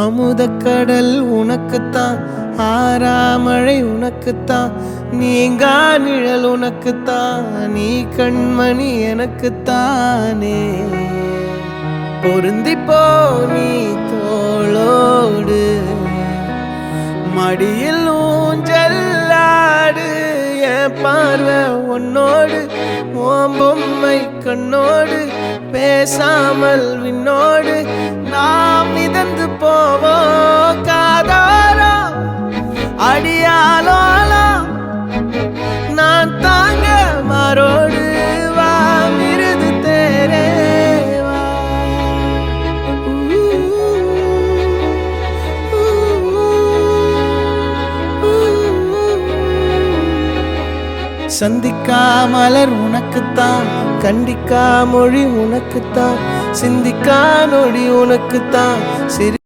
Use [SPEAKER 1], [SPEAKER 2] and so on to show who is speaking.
[SPEAKER 1] அமுதக்கடல் உனக்குத்தான், ஆறாமழை உனக்குத்தான், நீங்கா நிழல் உனக்குத்தான், நீ கண்மணி எனக்குத்தானே. பொருந்திப்போ நீ தோளோடு, மடியில் ஊஞ்சல்லாடு, என் பார்வை உன்னோடு, ஓம் பொம்மை கண்ணோடு, பேசாமல் விண்ணோடு நாம் மிதந்து போவோம் காதாரோ அடியாலோலோ. நான் தாங்க மாறோடு வா மிருது தேரேவா. சந்திக்கா மலர் உனக்குத்தான், கண்டிக்கா மொழி உனக்குத்தான், சிந்திக்கா நொடி உனக்குத்தான், சிரி